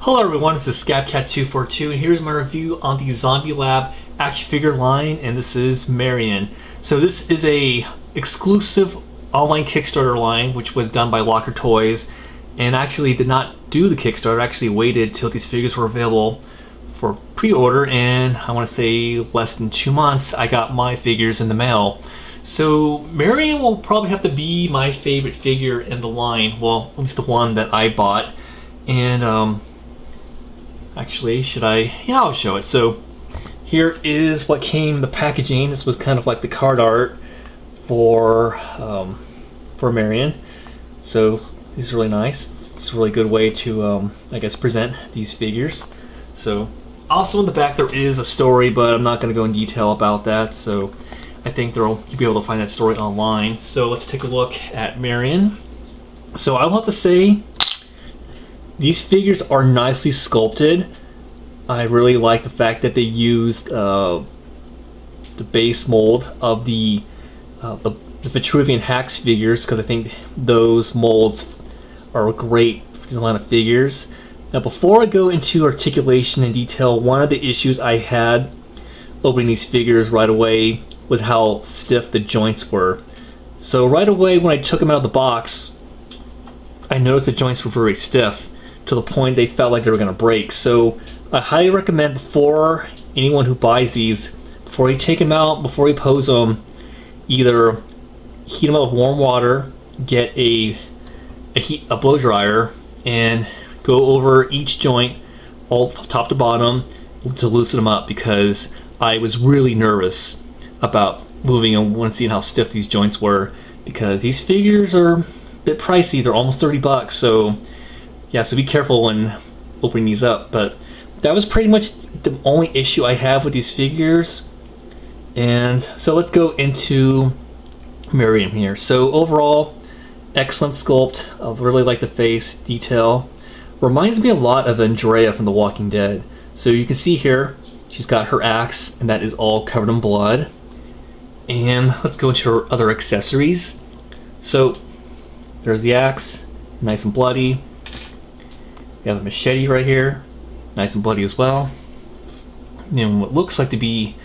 Hello everyone, this is ScabCat242 and here's my review on the Zombie Lab action figure line, and this is Marian. So this is a exclusive online Kickstarter line which was done by Locker Toys, and actually did not do the Kickstarter, actually waited till these figures were available for pre-order, and I want to say less than 2 months I got my figures in the mail. So Marian will probably have to be my favorite figure in the line, well at least the one that I bought. And actually, yeah, I'll show it. So here is what came in the packaging. This was kind of like the card art for Marian. So these are really nice. It's a really good way to I guess present these figures. So also in the back there is a story, but I'm not going to go in detail about that. So I think you'll be able to find that story online. So let's take a look at Marian. So I will have to say, these figures are nicely sculpted. I really like the fact that they used the base mold of the Vitruvian Hacks figures, because I think those molds are great for this line of figures. Now before I go into articulation and detail, one of the issues I had opening these figures right away was how stiff the joints were. So right away when I took them out of the box, I noticed the joints were very stiff, to the point they felt like they were going to break. So I highly recommend, before anyone who buys these, before you take them out, before you pose them, either heat them up with warm water, get a blow dryer, and go over each joint, all top to bottom, to loosen them up, because I was really nervous about moving them when seeing how stiff these joints were, because these figures are a bit pricey. They're almost 30 bucks, so yeah, so be careful when opening these up. But that was pretty much the only issue I have with these figures. And so let's go into Marian here. So overall, excellent sculpt. I really like the face detail. Reminds me a lot of Andrea from The Walking Dead. So you can see here, she's got her axe, and that is all covered in blood. And let's go into her other accessories. So there's the axe, nice and bloody. We have a machete right here, nice and bloody as well. And what looks like to be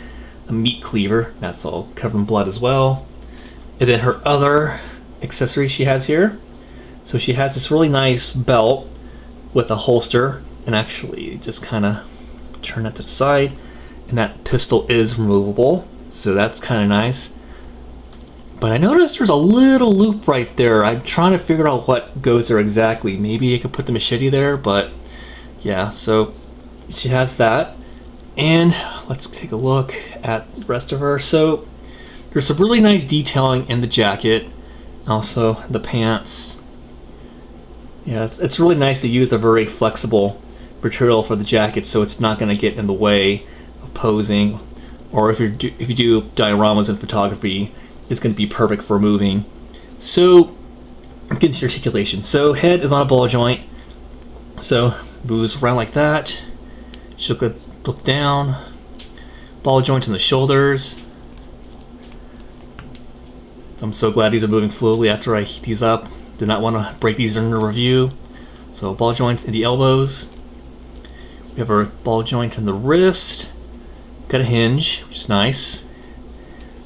a meat cleaver, that's all covered in blood as well. And then her other accessory she has here. So she has this really nice belt with a holster, and actually just kind of turn that to the side, and that pistol is removable, so that's kind of nice. But I noticed there's a little loop right there. I'm trying to figure out what goes there exactly. Maybe I could put the machete there, but yeah, so she has that. And let's take a look at the rest of her. So there's some really nice detailing in the jacket, also the pants. Yeah, it's really nice to use a very flexible material for the jacket, so it's not going to get in the way of posing, or if you do dioramas in photography, it's going to be perfect for moving. So get into articulation. So head is on a ball joint, so moves around like that. Should look down. Ball joint in the shoulders. I'm so glad these are moving fluidly after I heat these up. Did not want to break these during the review. So ball joints in the elbows. We have our ball joint in the wrist. Got a hinge, which is nice.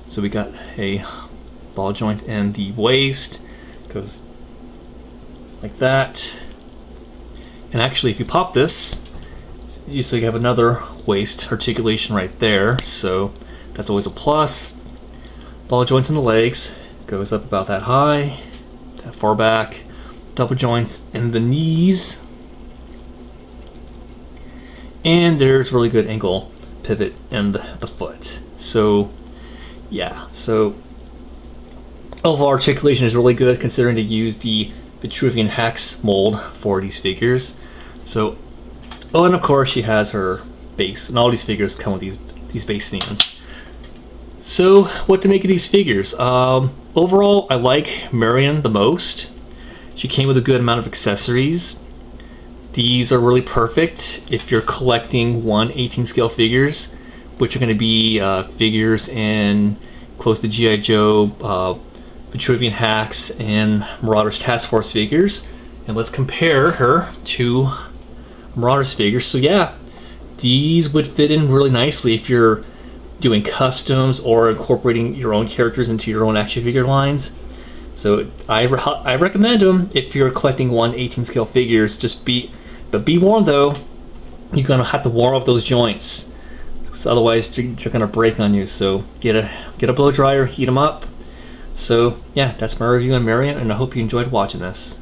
So we got a ball joint in the waist, goes like that. And actually, if you pop this, you have another waist articulation right there, so that's always a plus. Ball joints in the legs, goes up about that high, that far back. Double joints in the knees. And there's really good ankle pivot in the foot. So yeah, so overall articulation is really good, considering to use the Vitruvian Hacks mold for these figures. So, oh, and of course she has her base, and all these figures come with these base stands. So what to make of these figures? Overall, I like Marian the most. She came with a good amount of accessories. These are really perfect if you're collecting 1/18 scale figures, which are going to be figures in close to G.I. Joe, Vitruvian Hacks, and Marauders Task Force figures. And let's compare her to Marauders figures. So yeah, these would fit in really nicely if you're doing customs or incorporating your own characters into your own action figure lines. So I recommend them if you're collecting 1/18 scale figures. But be warned though, you're gonna have to warm up those joints, so otherwise they're gonna break on you. So get a blow dryer, heat them up. So yeah, that's my review on Marian, and I hope you enjoyed watching this.